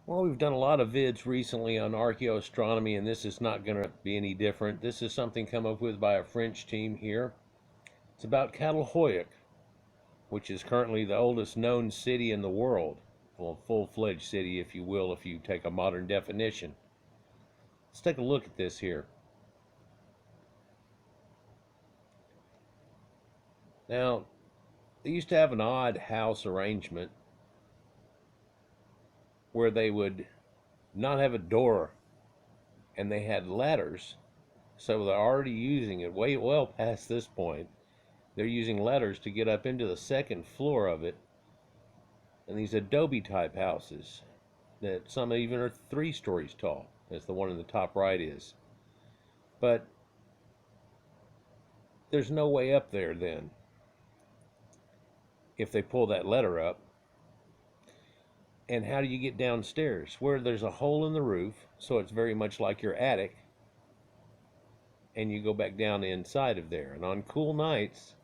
Well, we've done a lot of vids recently on archaeoastronomy, and this is not going to be any different. This is something come up with by a French team here. It's about Catal Hoyuk, which is currently the oldest known city in the world. Well, full-fledged city, if you will, if you take a modern definition. Let's take a look at this here. Now, they used to have an odd house arrangement where they would not have a door and they had ladders. So they're already using it way well past this point. They're using ladders to get up into the second floor of it. And these adobe type houses that some even are 3 stories tall, as the one in the top right is. But there's no way up there then if they pull that ladder up. And how do you get downstairs? Where there's a hole in the roof, so it's very much like your attic, and you go back down inside of there. And on cool nights,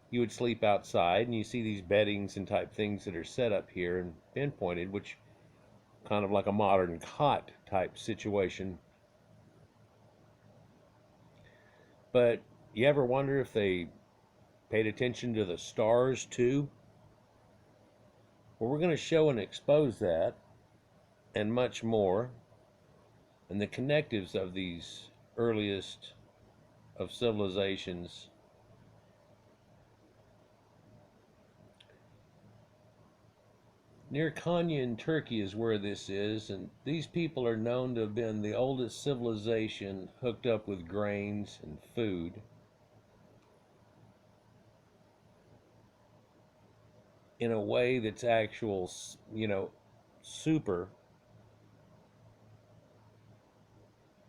you would sleep outside, and you see these beddings and type things that are set up here and pinpointed, which kind of like a modern cot type situation. But you ever wonder if they paid attention to the stars too? Well, we're going to show and expose that and much more, and the connectives of these earliest of civilizations. Near Konya in Turkey is where this is, and these people are known to have been the oldest civilization hooked up with grains and food. In a way that's actual, super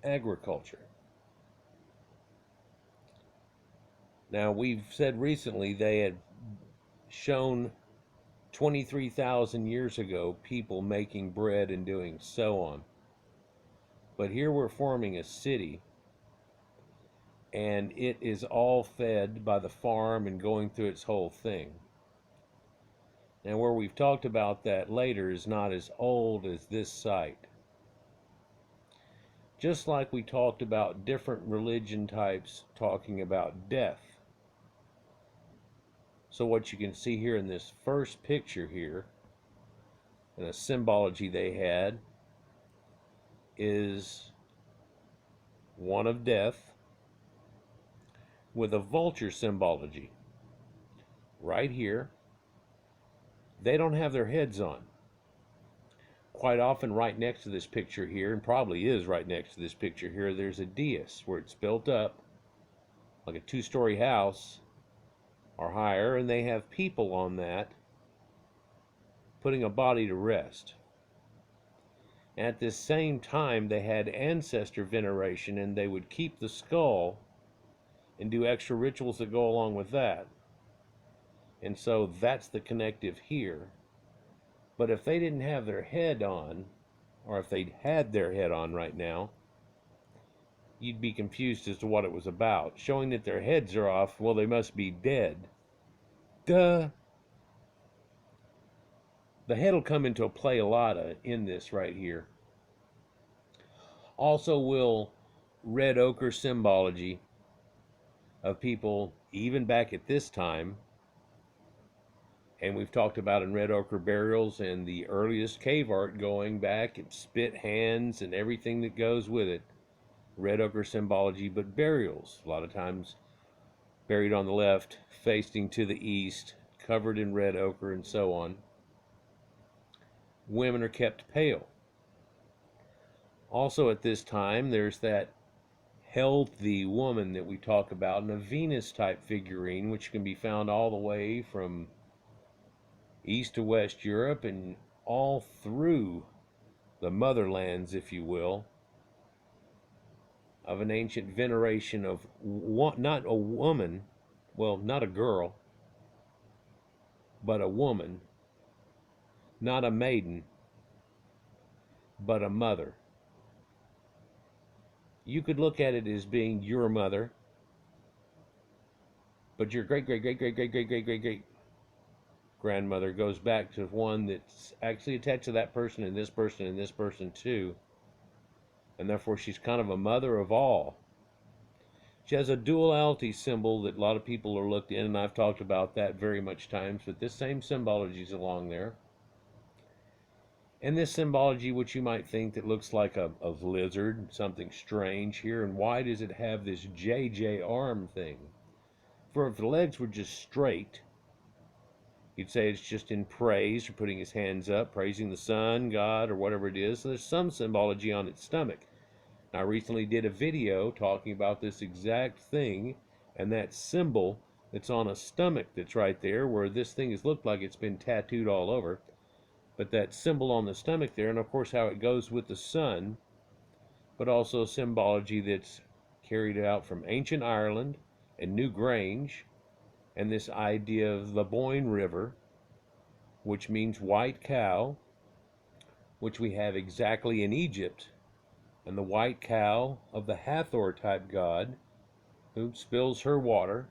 agriculture. Now, we've said recently they had shown 23,000 years ago people making bread and doing so on. But here we're forming a city, and it is all fed by the farm and going through its whole thing. And where we've talked about that later is not as old as this site. Just like we talked about different religion types talking about death. So what you can see here in this first picture here, and a symbology they had, is one of death with a vulture symbology. Right here, they don't have their heads on. Quite often right next to this picture here, and probably is right next to this picture here, there's a dais where it's built up like a 2-story house or higher, and they have people on that putting a body to rest. At this same time, they had ancestor veneration, and they would keep the skull and do extra rituals that go along with that. And so that's the connective here. But if they didn't have their head on, or if they had their head on right now, you'd be confused as to what it was about. Showing that their heads are off, well, they must be dead. Duh. The head will come into play a lot in this right here. Also will red ochre symbology of people even back at this time, and we've talked about in red ochre burials and the earliest cave art going back and spit hands and everything that goes with it. Red ochre symbology, but burials, a lot of times buried on the left, facing to the east, covered in red ochre and so on. Women are kept pale. Also at this time, there's that healthy woman that we talk about in a Venus type figurine, which can be found all the way from east to west Europe and all through the motherlands, if you will, of an ancient veneration of not a woman, well, not a girl, but a woman, not a maiden, but a mother. You could look at it as being your mother, but your great, great, great, great, great, great, great, great, great grandmother goes back to one that's actually attached to that person and this person and this person too. And therefore she's kind of a mother of all. She has a duality symbol that a lot of people are looked in, and I've talked about that very much times, but this same symbology is along there. And this symbology, which you might think that looks like a lizard, something strange here, and why does it have this JJ arm thing? For if the legs were just straight, you'd say it's just in praise, or putting his hands up, praising the sun, God, or whatever it is. So there's some symbology on its stomach. I recently did a video talking about this exact thing, and that symbol that's on a stomach that's right there, where this thing has looked like it's been tattooed all over. But that symbol on the stomach there, and of course how it goes with the sun, but also symbology that's carried out from ancient Ireland and Newgrange, and this idea of the Boyne River, which means white cow, which we have exactly in Egypt, and the white cow of the Hathor type god, who spills her water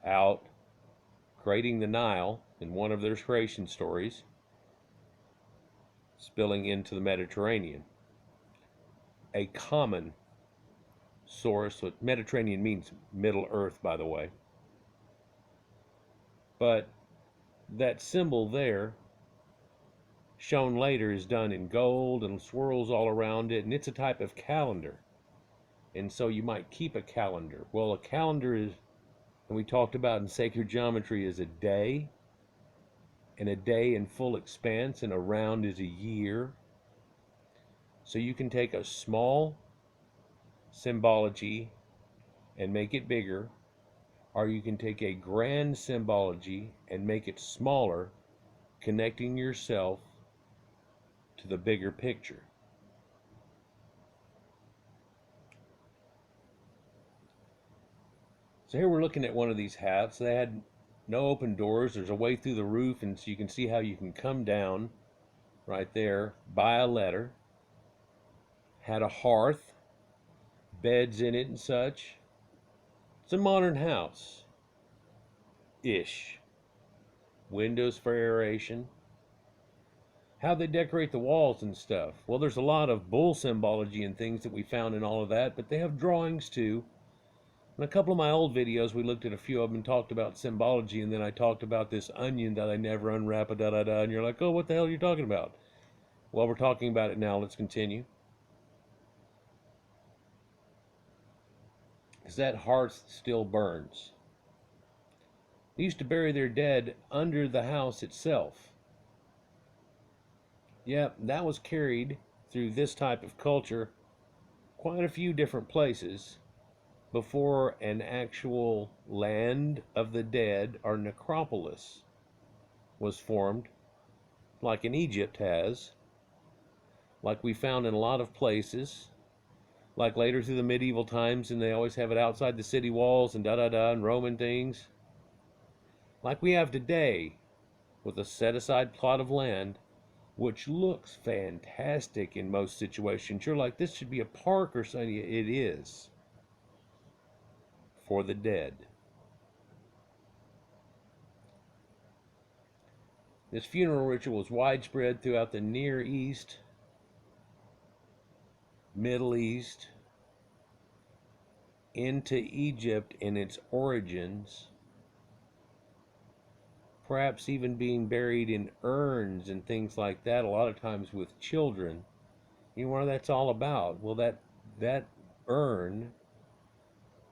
out, creating the Nile in one of their creation stories, spilling into the Mediterranean. A common source, what Mediterranean means Middle Earth, by the way. But that symbol there, shown later, is done in gold and swirls all around it, and it's a type of calendar. And so you might keep a calendar. Well, a calendar is, and we talked about in sacred geometry, is a day, and a day in full expanse, and a round is a year. So you can take a small symbology and make it bigger, or you can take a grand symbology and make it smaller, connecting yourself to the bigger picture. So here we're looking at one of these hats. They had no open doors. There's a way through the roof, and so you can see how you can come down right there, buy a letter. Had a hearth, beds in it and such. It's a modern house-ish. Windows for aeration. How they decorate the walls and stuff. Well, there's a lot of bull symbology and things that we found in all of that, but they have drawings too. In a couple of my old videos, we looked at a few of them and talked about symbology, and then I talked about this onion that I never unwrap, and you're like, oh, what the hell are you talking about? Well, we're talking about it now. Let's continue. Because that hearth still burns. They used to bury their dead under the house itself. Yep, that was carried through this type of culture quite a few different places before an actual land of the dead or necropolis was formed, like in Egypt has, like we found in a lot of places, like later through the medieval times, and they always have it outside the city walls and and Roman things, like we have today with a set-aside plot of land, which looks fantastic in most situations. You're like, this should be a park or something. It is for the dead. This funeral ritual was widespread throughout the Near East, Middle East, into Egypt in its origins, perhaps even being buried in urns and things like that, a lot of times with children. You know what that's all about? Well, that urn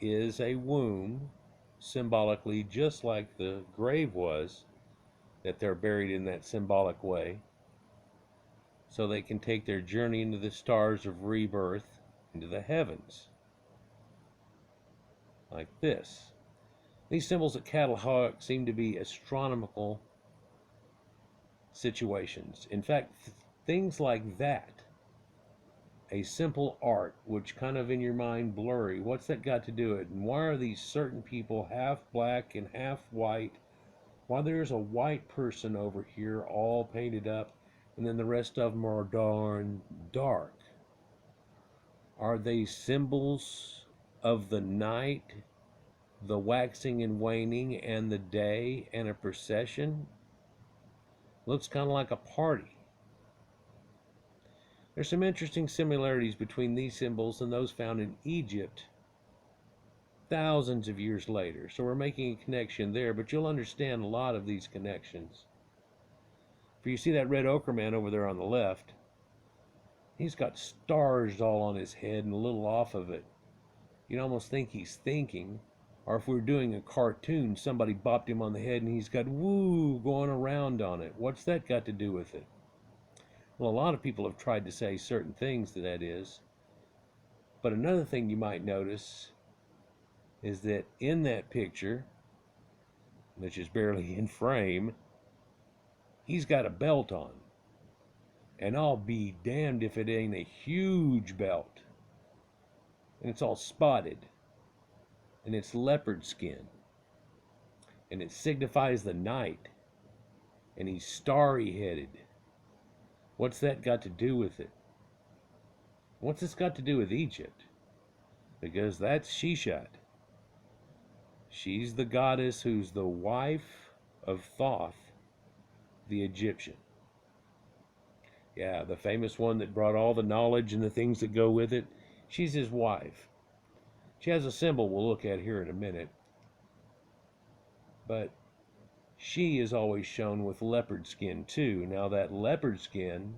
is a womb, symbolically, just like the grave was, that they're buried in that symbolic way, so they can take their journey into the stars of rebirth, into the heavens, like this. These symbols at Catal Hoyuk seem to be astronomical situations. In fact, things like that, a simple art, which kind of in your mind blurry, what's that got to do it? And why are these certain people half black and half white? Why there's a white person over here all painted up, and then the rest of them are darn dark? Are they symbols of the night the waxing and waning and the day and a procession. Looks kind of like a party. There's some interesting similarities between these symbols and those found in Egypt thousands of years later. So we're making a connection there, but you'll understand a lot of these connections. For you see that red ochre man over there on the left, he's got stars all on his head and a little off of it. You'd almost think he's thinking, or if we were doing a cartoon, somebody bopped him on the head and he's got woo going around on it. What's that got to do with it? Well, a lot of people have tried to say certain things that is. But another thing you might notice is that in that picture, which is barely in frame, he's got a belt on. And I'll be damned if it ain't a huge belt. And it's all spotted. And it's leopard skin. And it signifies the night. And he's starry-headed. What's that got to do with it? What's this got to do with Egypt? Because that's Sheshat. She's the goddess who's the wife of Thoth, the Egyptian. Yeah, the famous one that brought all the knowledge and the things that go with it. She's his wife. She has a symbol we'll look at here in a minute. But she is always shown with leopard skin too. Now that leopard skin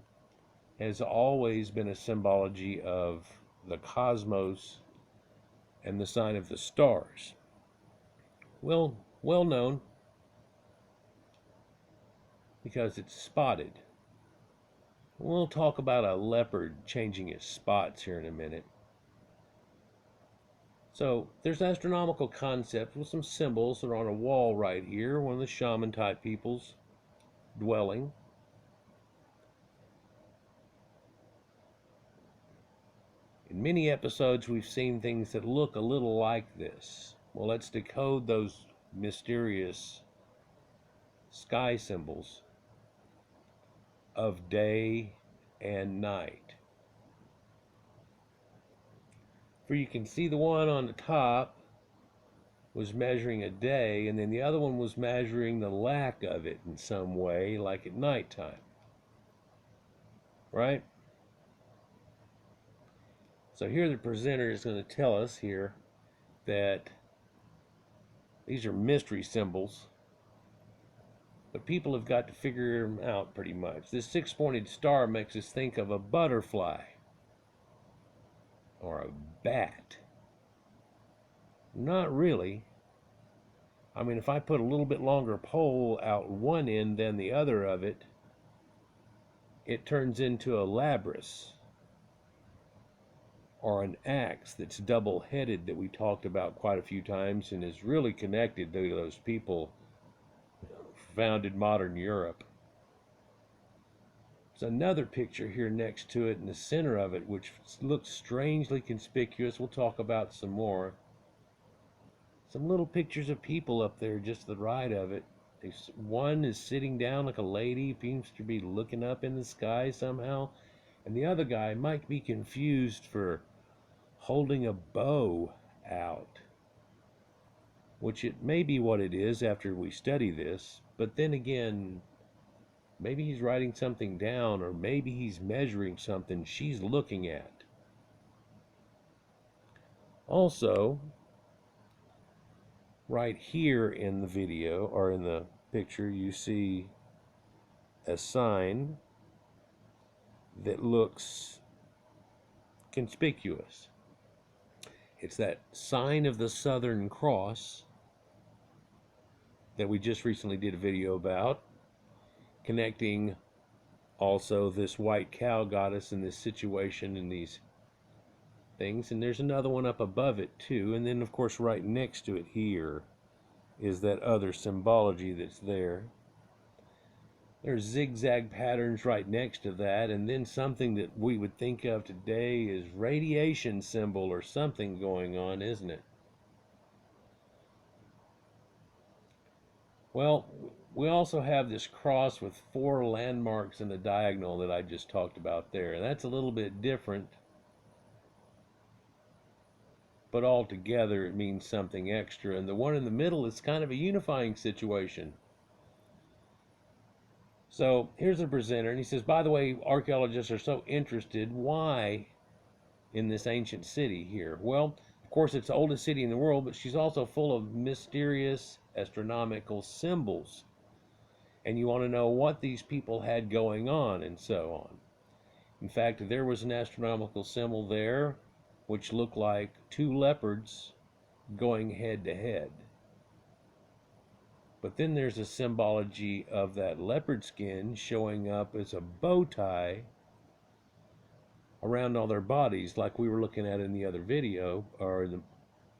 has always been a symbology of the cosmos and the sign of the stars. Well known because it's spotted. We'll talk about a leopard changing its spots here in a minute. So there's astronomical concepts with some symbols that are on a wall right here, one of the shaman type people's dwelling. In many episodes we've seen things that look a little like this. Well, let's decode those mysterious sky symbols of day and night. For you can see the one on the top was measuring a day, and then the other one was measuring the lack of it in some way, like at nighttime. Right? So here the presenter is going to tell us here that these are mystery symbols, but people have got to figure them out pretty much. This six-pointed star makes us think of a butterfly or a bat. Not really. I mean, if I put a little bit longer pole out one end than the other of it, it turns into a labrys, or an axe that's double-headed that we talked about quite a few times and is really connected to those people who founded modern Europe. There's another picture here next to it in the center of it which looks strangely conspicuous. We'll talk about some more. Some little pictures of people up there just to the right of it. One is sitting down like a lady, seems to be looking up in the sky somehow, and the other guy might be confused for holding a bow out, which it may be what it is after we study this, but then again, maybe he's writing something down, or maybe he's measuring something she's looking at. Also, right here in the video, or in the picture, you see a sign that looks conspicuous. It's that sign of the Southern Cross that we just recently did a video about, connecting also this white cow goddess in this situation and these things. And there's another one up above it too. And then of course right next to it here is that other symbology that's there. There's zigzag patterns right next to that, and then something that we would think of today is radiation symbol or something going on, isn't it? Well, we also have this cross with 4 landmarks in the diagonal that I just talked about there. That's a little bit different. but all together it means something extra. And the one in the middle is kind of a unifying situation. So here's the presenter, and he says, by the way, archaeologists are so interested. Why in this ancient city here? Well, of course, it's the oldest city in the world, but she's also full of mysterious astronomical symbols. And you want to know what these people had going on and so on. In fact, there was an astronomical symbol there which looked like two leopards going head to head. But then there's a symbology of that leopard skin showing up as a bow tie around all their bodies, like we were looking at in the other video, or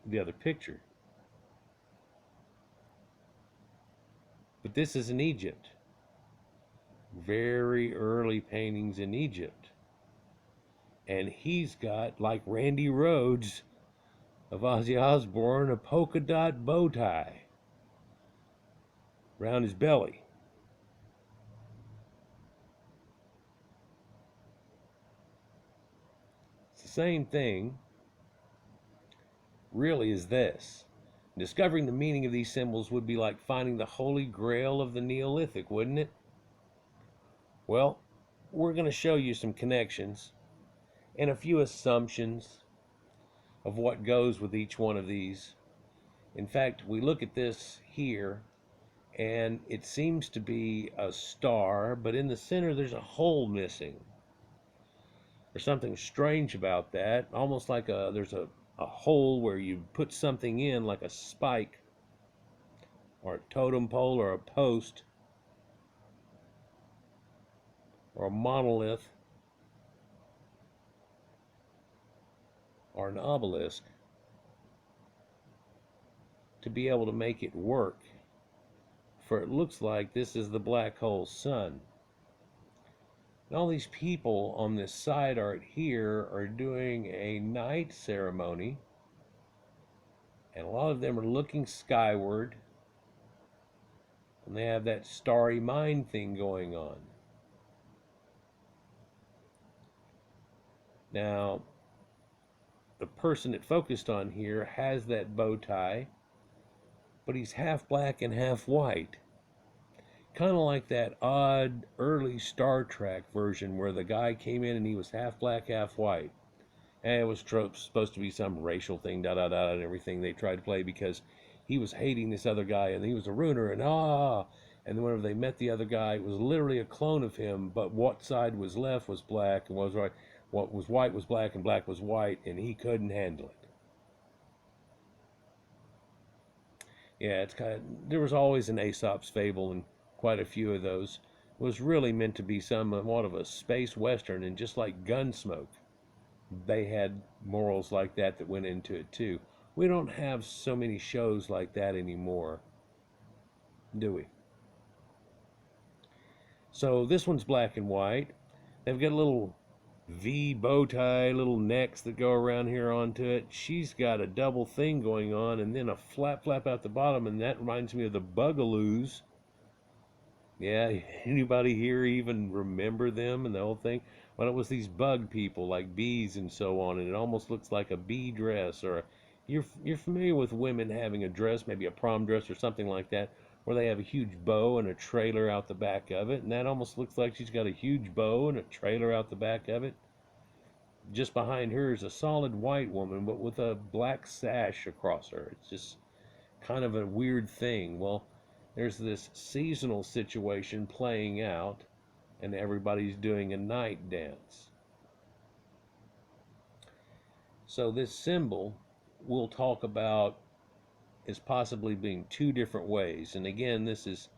the other picture. But this is in Egypt. Very early paintings in Egypt. And he's got, like Randy Rhoads of Ozzy Osbourne, a polka dot bow tie around his belly. It's the same thing, really, as this. Discovering the meaning of these symbols would be like finding the holy grail of the Neolithic, wouldn't it? Well, we're going to show you some connections and a few assumptions of what goes with each one of these. In fact, we look at this here, and it seems to be a star, but in the center there's a hole missing. There's something strange about that, almost like there's a hole where you put something in, like a spike or a totem pole or a post or a monolith or an obelisk, to be able to make it work. For it looks like this is the black hole sun. And all these people on this side art here are doing a night ceremony, and a lot of them are looking skyward, and they have that starry mind thing going on. Now, the person it focused on here has that bow tie, but he's half black and half white. Kind of like that odd early Star Trek version where the guy came in and he was half black, half white. And it was supposed to be some racial thing, and everything they tried to play, because he was hating this other guy and he was a ruiner, and and whenever they met the other guy, it was literally a clone of him, but what side was left was black and was right. What was white was black and black was white, and he couldn't handle it. Yeah, it's kind of, there was always an Aesop's fable, and quite a few of those. It was really meant to be somewhat of a space western, and just like Gunsmoke, they had morals like that went into it too. We don't have so many shows like that anymore, do we? So this one's black and white. They've got a little V bow tie, little necks that go around here onto it. She's got a double thing going on, and then a flap out the bottom, and that reminds me of the Bugaloos. Yeah, anybody here even remember them and the whole thing? Well, it was these bug people, like bees and so on, and it almost looks like a bee dress, or you're familiar with women having a dress, maybe a prom dress or something like that, where they have a huge bow and a trailer out the back of it, and that almost looks like she's got a huge bow and a trailer out the back of it. Just behind her is a solid white woman, but with a black sash across her. It's just kind of a weird thing. Well, there's this seasonal situation playing out, and everybody's doing a night dance. So this symbol we'll talk about is possibly being two different ways. And again, this is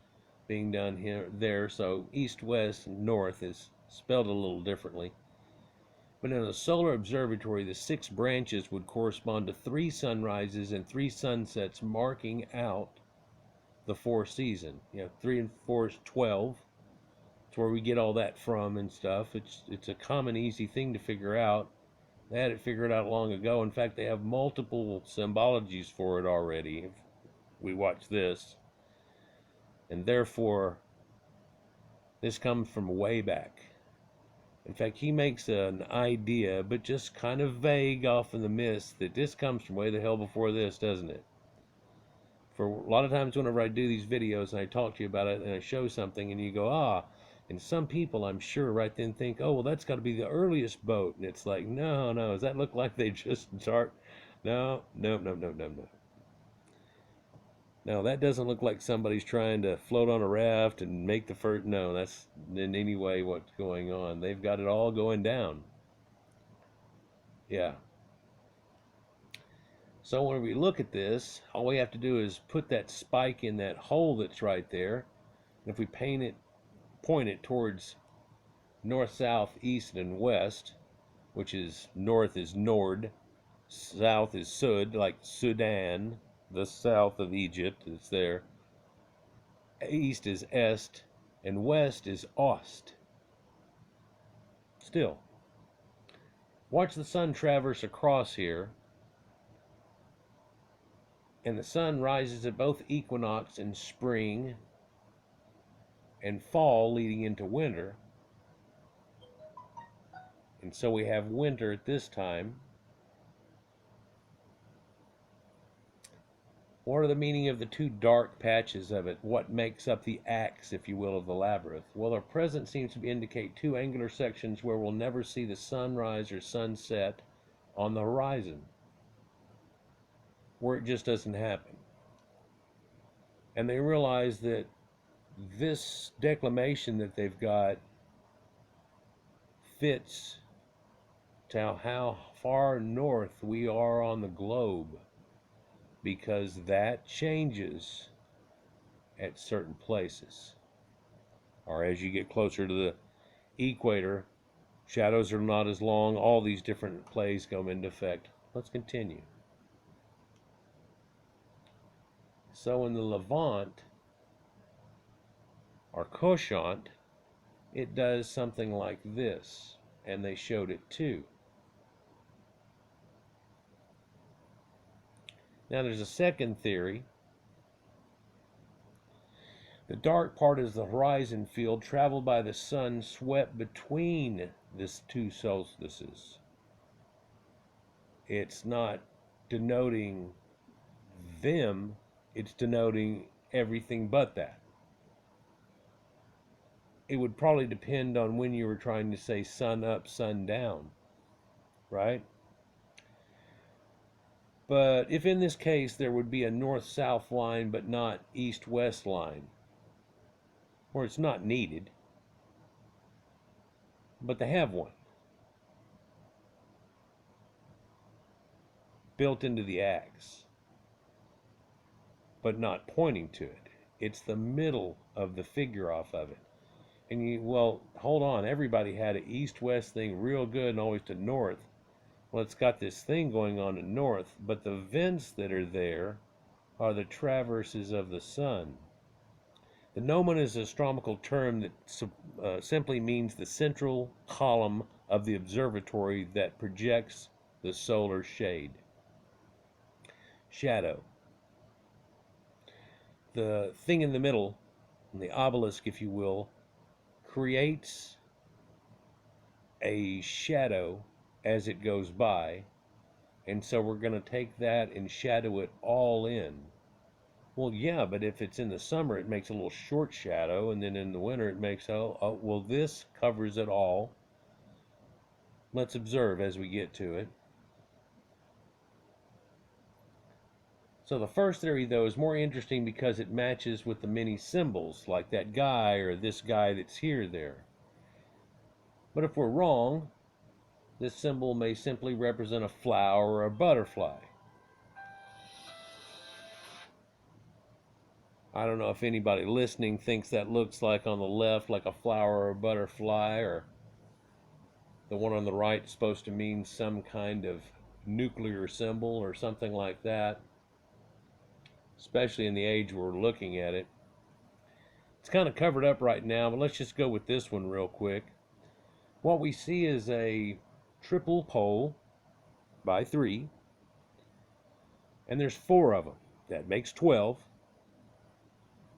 being done here, there, so east, west, and north is spelled a little differently. But in a solar observatory, the 6 branches would correspond to 3 sunrises and 3 sunsets, marking out the 4 season. 3 and 4 is 12. It's where we get all that from and stuff. It's a common, easy thing to figure out. They had it figured out long ago. In fact, they have multiple symbologies for it already. If we watch this, and therefore, this comes from way back. In fact, he makes an idea, but just kind of vague off in the mist, that this comes from way the hell before this, doesn't it? For a lot of times whenever I do these videos and I talk to you about it and I show something and you go, ah, and some people I'm sure right then think, oh, well, that's got to be the earliest boat. And it's like, no, no, does that look like they just start? No, no, no, no, no, no. No, that doesn't look like somebody's trying to float on a raft and make the first. No, that's in any way what's going on. They've got it all going down. Yeah. So when we look at this, all we have to do is put that spike in that hole that's right there. And if we point it towards north, south, east, and west, which is north is Nord, south is Sud, like Sudan, the south of Egypt, it's there. East is Est, and west is Ost. Still, watch the sun traverse across here, and the sun rises at both equinox in spring and fall leading into winter. And so we have winter at this time. What are the meaning of the two dark patches of it? What makes up the axe, if you will, of the labyrinth? Well, our present seems to indicate two angular sections where we'll never see the sunrise or sunset on the horizon, where it just doesn't happen. And they realize that this declination that they've got fits to how far north we are on the globe, because that changes at certain places. Or as you get closer to the equator, shadows are not as long. All these different plays come into effect. Let's continue. So in the Levant, or Koshant, it does something like this, and they showed it too. Now there's a second theory. The dark part is the horizon field traveled by the sun, swept between these two solstices. It's not denoting them, it's denoting everything but that. It would probably depend on when you were trying to say sun up, sun down, right? But if in this case there would be a north-south line but not east-west line, or it's not needed, but they have one built into the axe, but not pointing to it. It's the middle of the figure off of it. And you, well, hold on, everybody had an east-west thing real good and always to north. Well, it's got this thing going on in north, but the vents that are there are the traverses of the sun. The gnomon is an astronomical term that simply means the central column of the observatory that projects the solar shade. Shadow. The thing in the middle, the obelisk, if you will, creates a shadow as it goes by, and so we're going to take that and shadow it all in. Well, yeah, but if it's in the summer, it makes a little short shadow, and then in the winter, it makes, well, this covers it all. Let's observe as we get to it. So the first theory, though, is more interesting because it matches with the many symbols, like that guy or this guy that's here there. But if we're wrong, this symbol may simply represent a flower or a butterfly. I don't know if anybody listening thinks that looks like on the left like a flower or a butterfly, or the one on the right is supposed to mean some kind of nuclear symbol or something like that, especially in the age we're looking at it. It's kind of covered up right now, but let's just go with this one real quick. What we see is a triple pole by 3, and there's 4 of them. That makes 12.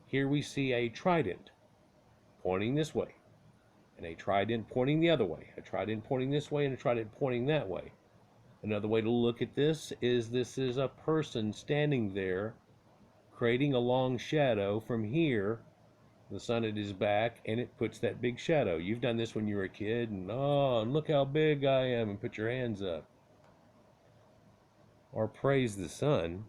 Here we see a trident pointing this way, and a trident pointing the other way, a trident pointing this way, and a trident pointing that way. Another way to look at this is a person standing there creating a long shadow from here, the sun at his back, and it puts that big shadow. You've done this when you were a kid, and oh, and look how big I am, and put your hands up. Or praise the sun.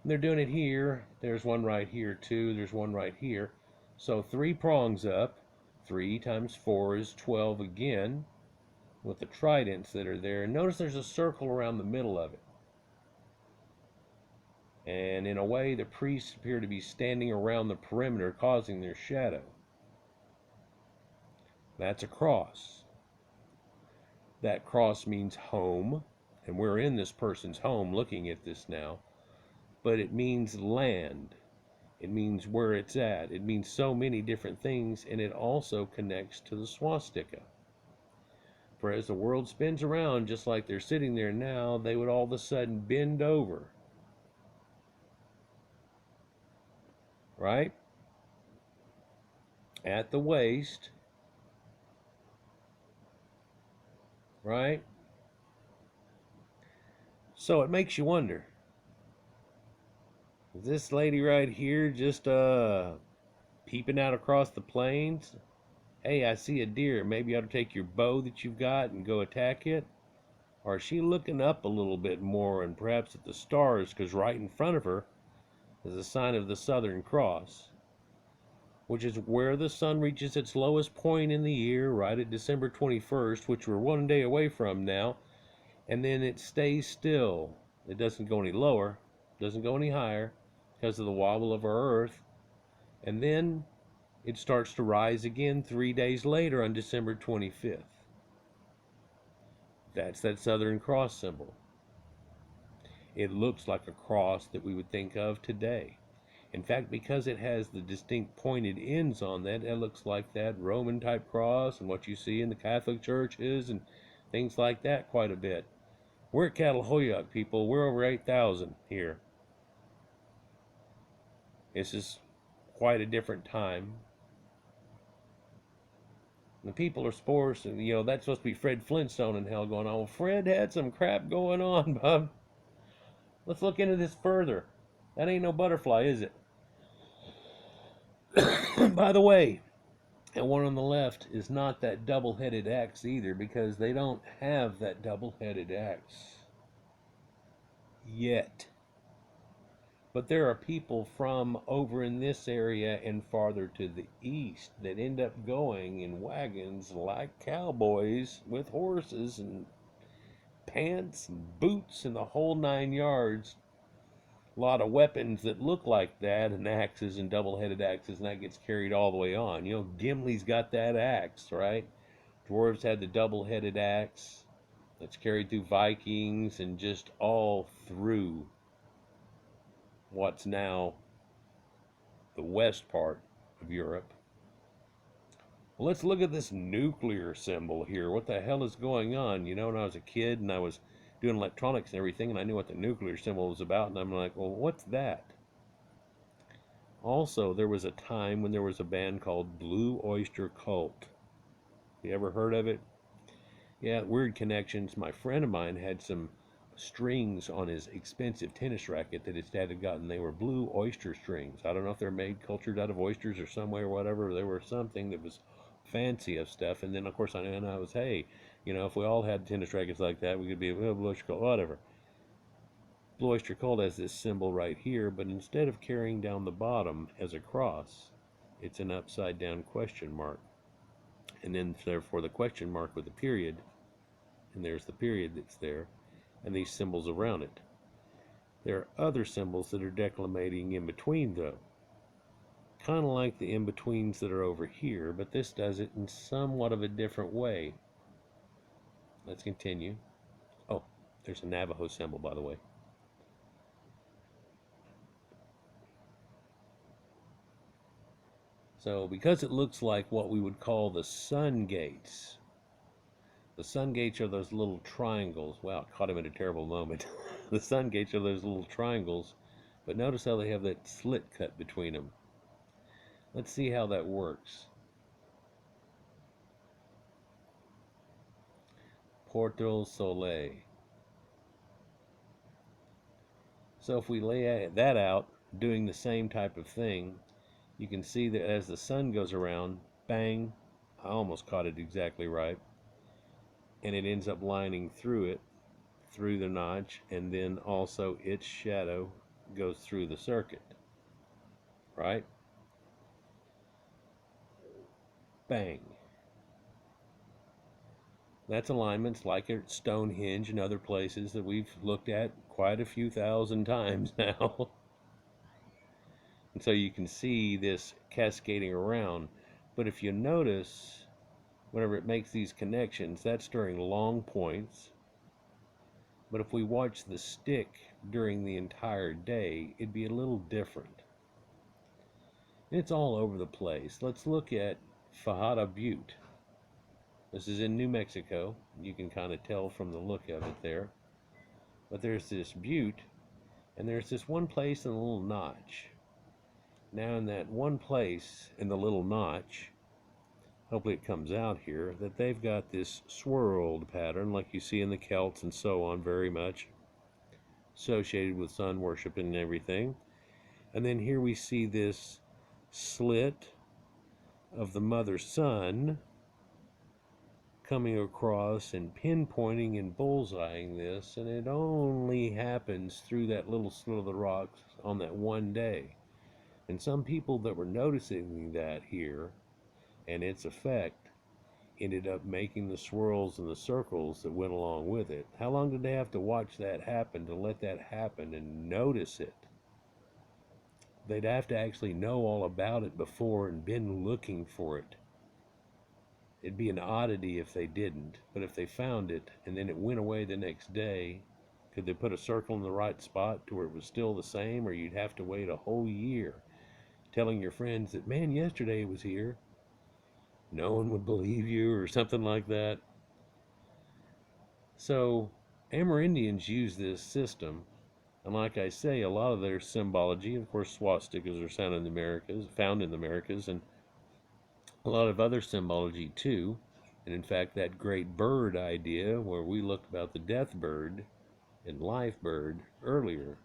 And they're doing it here. There's one right here too. There's one right here. So 3 prongs up. 3 times 4 is 12 again, with the tridents that are there. And notice there's a circle around the middle of it. And in a way, the priests appear to be standing around the perimeter, causing their shadow. That's a cross. That cross means home, and we're in this person's home looking at this now. But it means land. It means where it's at. It means so many different things, and it also connects to the swastika. For as the world spins around, just like they're sitting there now, they would all of a sudden bend over. Right? At the waist. Right? So it makes you wonder, is this lady right here just peeping out across the plains? Hey, I see a deer. Maybe you ought to take your bow that you've got and go attack it? Or is she looking up a little bit more and perhaps at the stars, because right in front of her is a sign of the Southern Cross, which is where the sun reaches its lowest point in the year, right at December 21st, which we're one day away from now, and then it stays still. It doesn't go any lower, doesn't go any higher, because of the wobble of our Earth, and then it starts to rise again 3 days later on December 25th. That's that Southern Cross symbol. It looks like a cross that we would think of today. In fact, because it has the distinct pointed ends on that, it looks like that Roman type cross and what you see in the Catholic churches and things like that quite a bit. We're at Catal Hoyuk, people. We're over 8,000 here. This is quite a different time. The people are sports, and that's supposed to be Fred Flintstone in hell going on. Well, Fred had some crap going on, bub. Let's look into this further. That ain't no butterfly, is it? By the way, and one on the left is not that double-headed axe either, because they don't have that double-headed axe yet. But there are people from over in this area and farther to the east that end up going in wagons like cowboys with horses and pants and boots and the whole 9 yards. A lot of weapons that look like that, and axes and double-headed axes, and that gets carried all the way on. Gimli's got that axe, right? Dwarves had the double-headed axe that's carried through Vikings and just all through what's now the west part of Europe. Well, let's look at this nuclear symbol here. What the hell is going on? When I was a kid and I was doing electronics and everything, and I knew what the nuclear symbol was about, and I'm like, well, what's that? Also, there was a time when there was a band called Blue Oyster Cult. You ever heard of it? Yeah, weird connections. My friend of mine had some strings on his expensive tennis racket that his dad had gotten. They were blue oyster strings. I don't know if they're made cultured out of oysters or some way or whatever. They were something that was fancy of stuff. And then, of course, I was, hey, if we all had tennis rackets like that, we could be Blue Oyster Cult, whatever. Blue Oyster Cult has this symbol right here, but instead of carrying down the bottom as a cross, it's an upside down question mark. And then, therefore, the question mark with a period, and there's the period that's there, and these symbols around it. There are other symbols that are declimating in between, though. Kind of like the in-betweens that are over here, but this does it in somewhat of a different way. Let's continue. Oh, there's a Navajo symbol, by the way. So, because it looks like what we would call the sun gates. The sun gates are those little triangles. Wow, caught him at a terrible moment. The sun gates are those little triangles, but notice how they have that slit cut between them. Let's see how that works. Porto Soleil. So if we lay that out, doing the same type of thing, you can see that as the sun goes around, bang, I almost caught it exactly right, and it ends up lining through it, through the notch, and then also its shadow goes through the circuit, right? Bang. That's alignments like at Stonehenge and other places that we've looked at quite a few thousand times now. And so you can see this cascading around. But if you notice, whenever it makes these connections, that's during long points. But if we watch the stick during the entire day, it'd be a little different. It's all over the place. Let's look at Fajada Butte. This is in New Mexico. You can kind of tell from the look of it there. But there's this butte, and there's this one place in the little notch. Now in that one place in the little notch, hopefully it comes out here, that they've got this swirled pattern like you see in the Celts and so on, very much associated with sun worship and everything. And then here we see this slit of the mother sun coming across and pinpointing and bullseyeing this, and it only happens through that little slit of the rocks on that one day. And some people that were noticing that here and its effect ended up making the swirls and the circles that went along with it. How long did they have to watch that happen to let that happen and notice it? They'd have to actually know all about it before and been looking for it. It'd be an oddity if they didn't, but if they found it and then it went away the next day, could they put a circle in the right spot to where it was still the same, or you'd have to wait a whole year telling your friends that, man, yesterday it was here? No one would believe you or something like that. So Amerindians use this system, and like I say, a lot of their symbology, of course swastikas are found in the Americas, and a lot of other symbology too. And in fact, that great bird idea where we looked about the death bird and life bird earlier,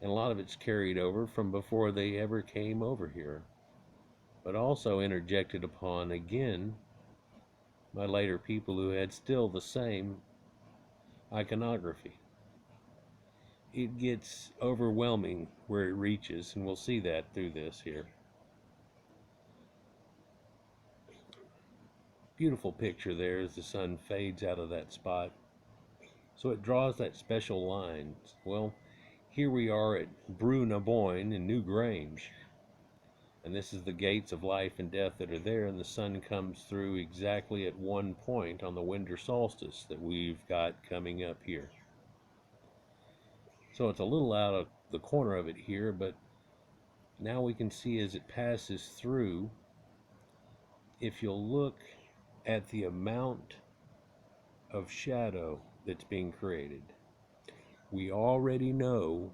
and a lot of it's carried over from before they ever came over here, but also interjected upon again by later people who had still the same iconography. It gets overwhelming where it reaches, and we'll see that through this here. Beautiful picture there as the sun fades out of that spot. So it draws that special line. Well, here we are at Brú-na-Bóinne in New Grange. And this is the gates of life and death that are there, and the sun comes through exactly at one point on the winter solstice that we've got coming up here. So it's a little out of the corner of it here, but now we can see as it passes through, if you'll look at the amount of shadow that's being created. We already know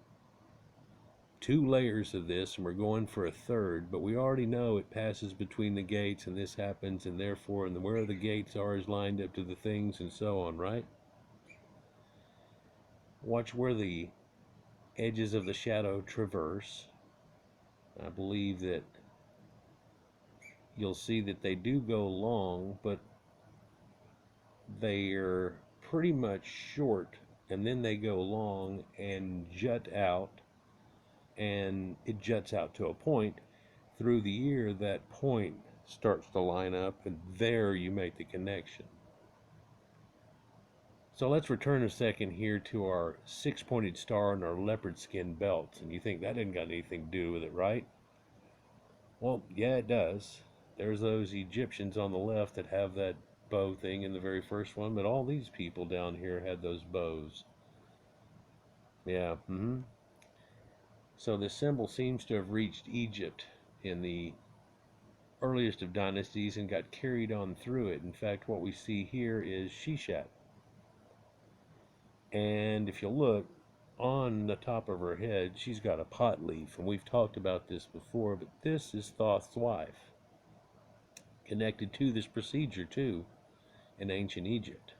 2 layers of this, and we're going for a third, but we already know it passes between the gates, and this happens, and therefore, and where the gates are is lined up to the things, and so on, right? Watch where the edges of the shadow traverse. I believe that you'll see that they do go long, but they're pretty much short, and then they go long and jut out, and it juts out to a point. Through the year, that point starts to line up, and there you make the connection. So let's return a second here to our 6-pointed star and our leopard skin belts. And you think that didn't got anything to do with it, right? Well, yeah, it does. There's those Egyptians on the left that have that bow thing in the very first one, but all these people down here had those bows. Yeah, So this symbol seems to have reached Egypt in the earliest of dynasties and got carried on through it. In fact, what we see here is Shishat. And if you look on the top of her head, she's got a pot leaf, and we've talked about this before, but this is Thoth's wife, connected to this procedure too. in ancient Egypt.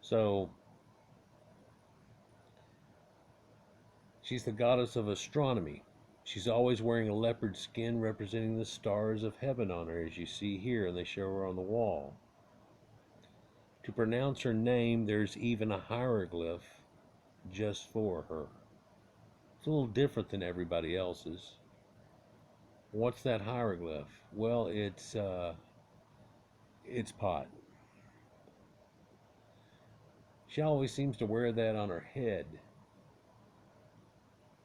So she's the goddess of astronomy. She's always wearing a leopard skin representing the stars of heaven on her, as you see here, and they show her on the wall. To pronounce her name, there's even a hieroglyph just for her. It's a little different than everybody else's. What's that hieroglyph? Well, it's pot. She always seems to wear that on her head.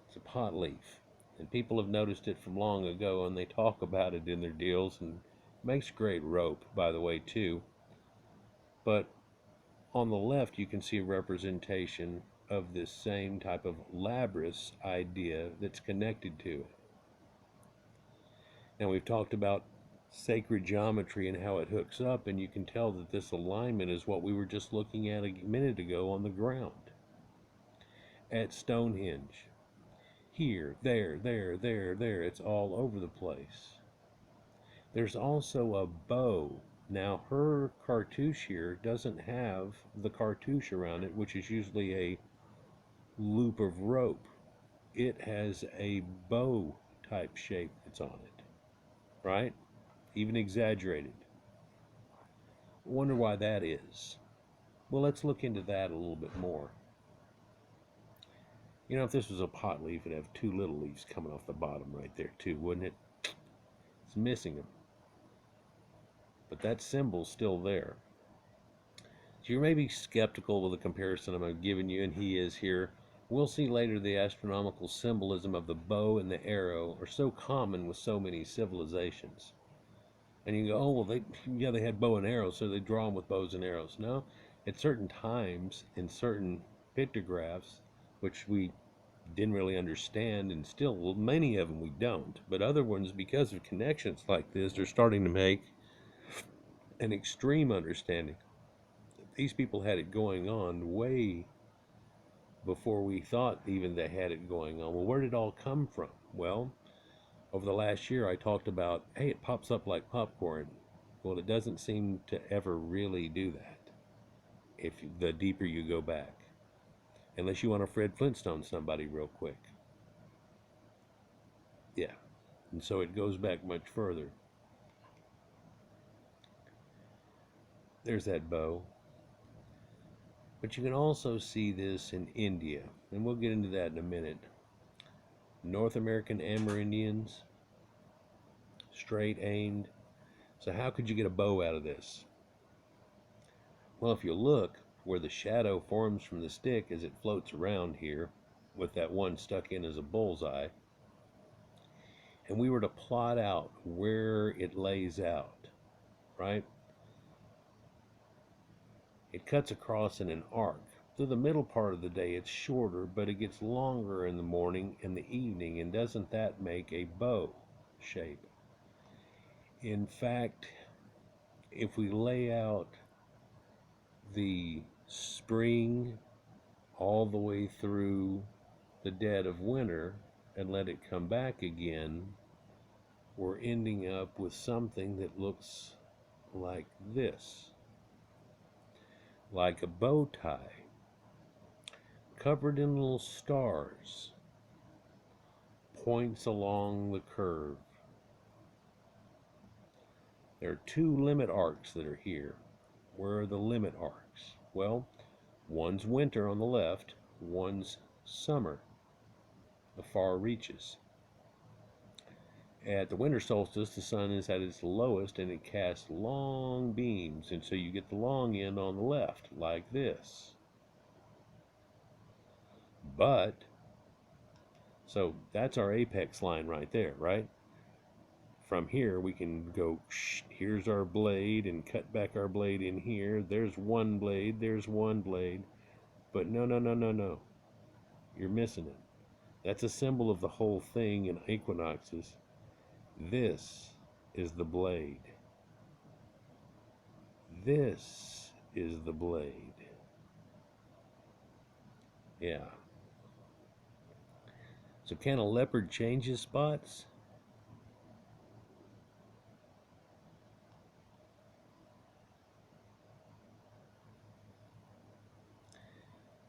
It's a pot leaf. And people have noticed it from long ago, and they talk about it in their deals, and it makes great rope, by the way, too. But on the left, you can see a representation of this same type of labrys idea that's connected to it. Now, we've talked about sacred geometry and how it hooks up, and you can tell that this alignment is what we were just looking at a minute ago on the ground at Stonehenge. Here, there, it's all over the place. There's also a bow. Now, her cartouche here doesn't have the cartouche around it, which is usually a loop of rope. It has a bow type shape that's on it, right? Even exaggerated. I wonder why that is. Well, let's look into that a little bit more. You know, if this was a pot leaf, it'd have two little leaves coming off the bottom right there too, wouldn't it? It's missing them. But that symbol's still there. So you may be skeptical with the comparison I'm giving you, and he is here. We'll see later the astronomical symbolism of the bow and the arrow are so common with so many civilizations. And you go, oh, well, they had bow and arrows, so they draw them with bows and arrows. No, at certain times, in certain pictographs, which we didn't really understand, and still, well, many of them we don't. But other ones, because of connections like this, they're starting to make an extreme understanding. These people had it going on way before we thought even they had it going on. Well, where did it all come from? Well, over the last year, I talked about, hey, it pops up like popcorn. Well, it doesn't seem to ever really do that if the deeper you go back. Unless you want to Fred Flintstone somebody real quick. Yeah. And so it goes back much further. There's that bow. But you can also see this in India. And we'll get into that in a minute. North American Amerindians. Straight aimed. So how could you get a bow out of this? Well, if you look where the shadow forms from the stick as it floats around here, with that one stuck in as a bullseye, and we were to plot out where it lays out, right? It cuts across in an arc. Through the middle part of the day, it's shorter, but it gets longer in the morning and the evening, and doesn't that make a bow shape? In fact, if we lay out the spring all the way through the dead of winter and let it come back again, we're ending up with something that looks like this, like a bow tie covered in little stars, points along the curve. There are two limit arcs that are here. Where are the limit arcs? Well, one's winter on the left, one's summer, the far reaches. At the winter solstice, the sun is at its lowest and it casts long beams, and so you get the long end on the left, like this. But, so that's our apex line right there, right? From here, we can go, here's our blade, and cut back our blade in here. There's one blade, there's one blade. But no. You're missing it. That's a symbol of the whole thing in equinoxes. This is the blade. This is the blade. Yeah. So can a leopard change his spots?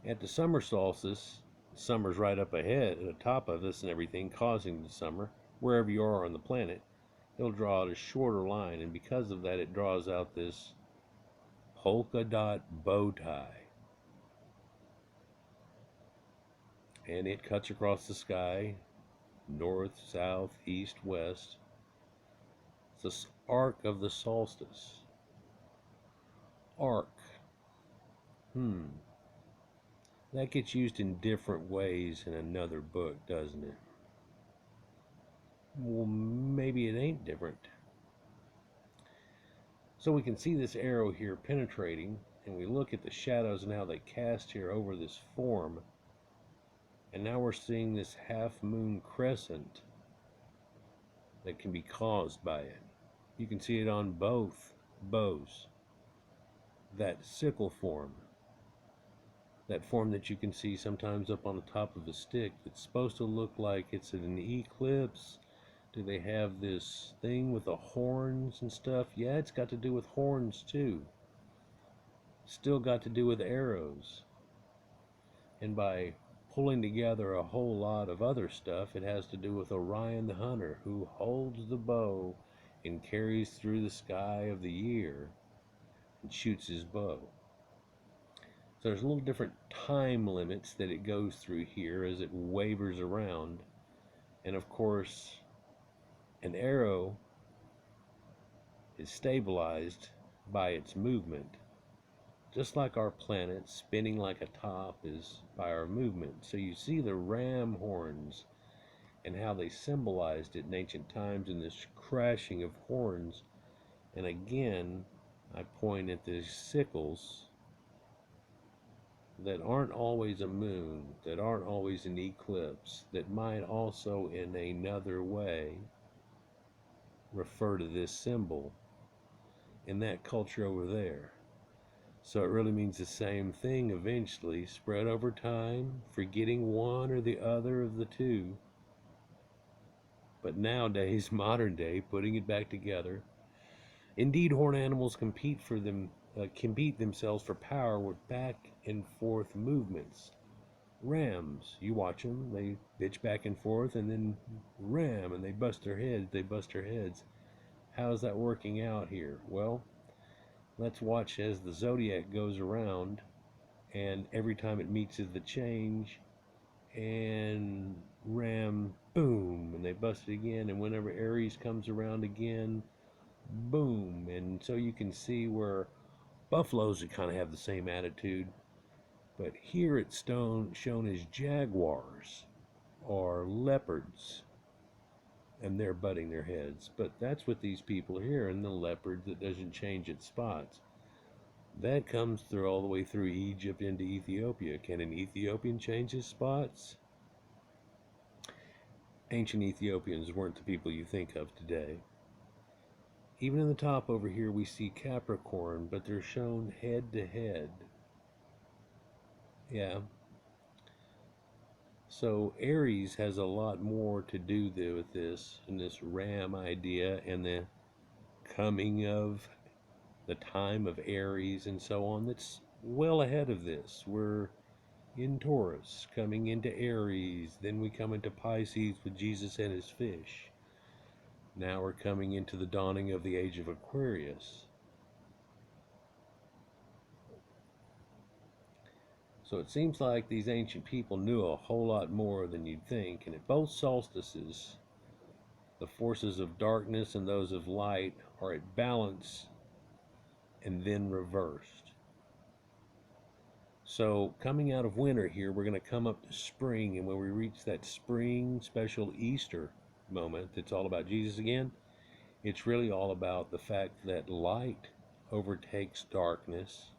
At the summer solstice, summer's right up ahead, at the top of us and everything, causing the summer, wherever you are on the planet. It'll draw out a shorter line, and because of that, it draws out this polka dot bow tie. And it cuts across the sky, north, south, east, west. It's the arc of the solstice. Arc. That gets used in different ways in another book, doesn't it? Well, maybe it ain't different. So we can see this arrow here penetrating, and we look at the shadows and how they cast here over this form. And now we're seeing this half-moon crescent that can be caused by it. You can see it on both bows. That sickle form. That form that you can see sometimes up on the top of a stick that's supposed to look like it's an eclipse. Do they have this thing with the horns and stuff? Yeah, it's got to do with horns too. Still got to do with arrows. And by pulling together a whole lot of other stuff, it has to do with Orion the hunter, who holds the bow and carries through the sky of the year and shoots his bow. So there's a little different time limits that it goes through here as it wavers around. And of course, an arrow is stabilized by its movement, just like our planet spinning like a top is by our movement. So you see the ram horns and how they symbolized it in ancient times in this crashing of horns. And again, I point at these sickles that aren't always a moon, that aren't always an eclipse, that might also in another way refer to this symbol in that culture over there. So it really means the same thing eventually, spread over time, forgetting one or the other of the two. But nowadays, modern day, putting it back together. Indeed, horned animals compete themselves for power with back and forth movements. Rams, you watch them, they bitch back and forth and then ram, and they bust their heads. How's that working out here? Well, let's watch as the zodiac goes around, and every time it meets the change, and ram, boom, and they bust it again, and whenever Aries comes around again, boom. And so you can see where buffaloes would kind of have the same attitude, but here it's shown as jaguars or leopards, and they're butting their heads. But that's what these people here, and the leopard that doesn't change its spots. That comes through all the way through Egypt into Ethiopia. Can an Ethiopian change his spots? Ancient Ethiopians weren't the people you think of today. Even in the top over here we see Capricorn, but they're shown head to head. Yeah. So Aries has a lot more to do with this, and this ram idea, and the coming of the time of Aries and so on. That's well ahead of this. We're in Taurus, coming into Aries, then we come into Pisces with Jesus and his fish. Now we're coming into the dawning of the age of Aquarius. So it seems like these ancient people knew a whole lot more than you'd think, and at both solstices, the forces of darkness and those of light are at balance and then reversed. So coming out of winter here, we're going to come up to spring, and when we reach that spring special Easter moment that's all about Jesus again, it's really all about the fact that light overtakes darkness,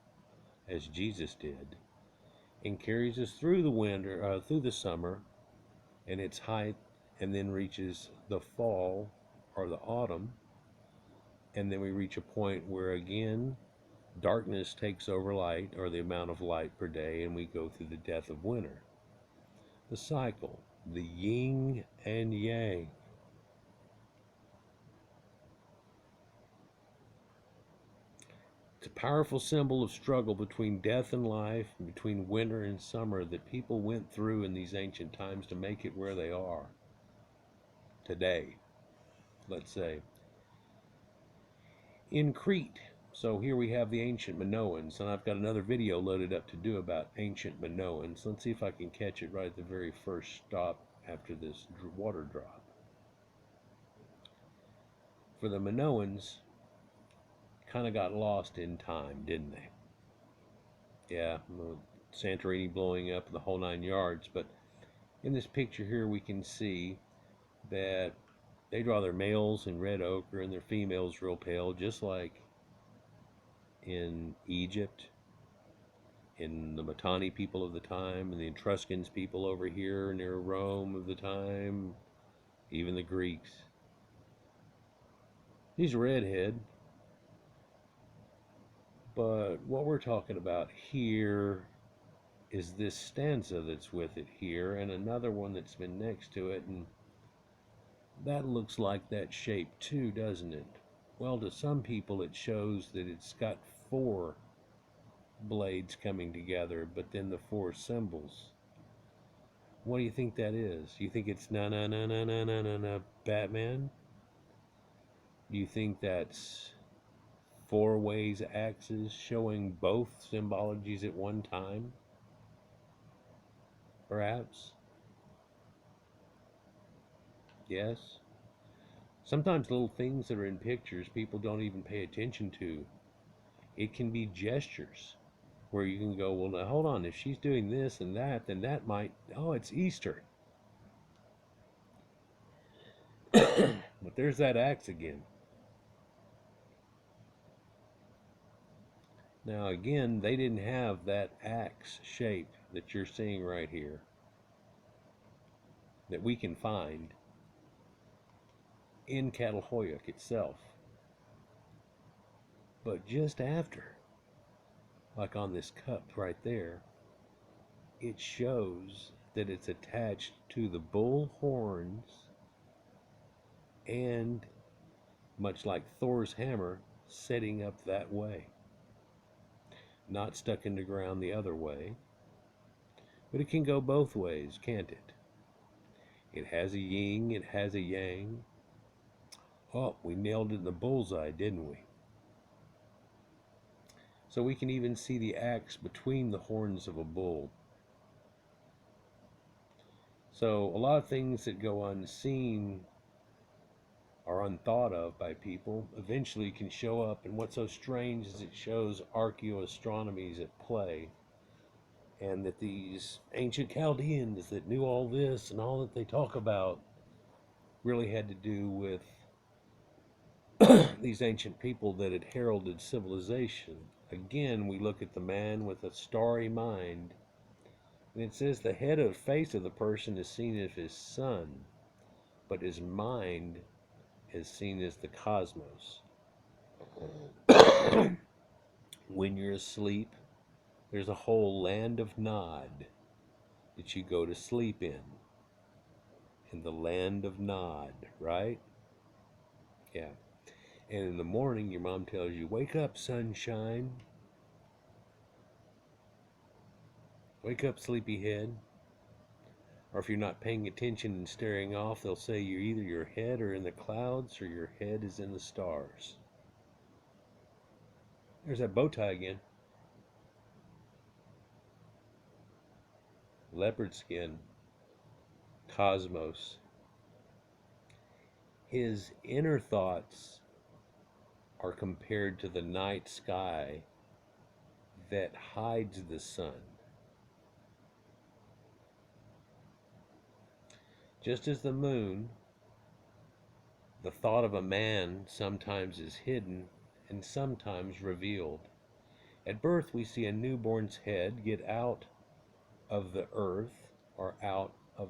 as Jesus did, and carries us through the winter, through the summer and its height, and then reaches the fall or the autumn, and then we reach a point where again darkness takes over light, or the amount of light per day, and we go through the death of winter. The cycle, the yin and yang. It's a powerful symbol of struggle between death and life, and between winter and summer that people went through in these ancient times to make it where they are today, let's say. In Crete, so here we have the ancient Minoans, and I've got another video loaded up to do about ancient Minoans. Let's see if I can catch it right at the very first stop after this water drop. For the Minoans, kind of got lost in time, didn't they? Yeah, Santorini blowing up, the whole 9 yards. But in this picture here, we can see that they draw their males in red ochre and their females real pale, just like in Egypt, in the Mitanni people of the time, and the Etruscans people over here near Rome of the time, even the Greeks. He's a redhead. But what we're talking about here is this stanza that's with it here, and another one that's been next to it, and that looks like that shape too, doesn't it? Well, to some people it shows that it's got 4 blades coming together, but then the 4 symbols. What do you think that is? You think it's na Batman? Do you think that's 4 ways axes showing both symbologies at one time? Perhaps? Yes? Sometimes little things that are in pictures people don't even pay attention to. It can be gestures where you can go, well, now hold on, if she's doing this and that, then that might, oh, it's Easter. But there's that axe again. Now again, they didn't have that axe shape that you're seeing right here that we can find in Catal Hoyuk itself. But just after, like on this cup right there, it shows that it's attached to the bull horns, and much like Thor's hammer, setting up that way. Not stuck in the ground the other way. But it can go both ways, can't it? It has a yin, it has a yang. Oh, we nailed it in the bullseye, didn't we? So we can even see the axe between the horns of a bull. So a lot of things that go unseen or unthought of by people eventually can show up, and what's so strange is it shows archaeoastronomy is at play, and that these ancient Chaldeans that knew all this and all that they talk about really had to do with these ancient people that had heralded civilization. Again, we look at the man with a starry mind, and it says the head or face of the person is seen as his sun, but his mind is seen as the cosmos. When you're asleep, there's a whole land of Nod that you go to sleep in the land of Nod, right? Yeah. And in the morning, your mom tells you, wake up, sunshine. Wake up, sleepyhead. Or if you're not paying attention and staring off, they'll say you're either your head are in the clouds or your head is in the stars. There's that bow tie again. Leopard skin. Cosmos. His inner thoughts are compared to the night sky that hides the sun. Just as the moon, the thought of a man sometimes is hidden and sometimes revealed. At birth, we see a newborn's head get out of the earth or out of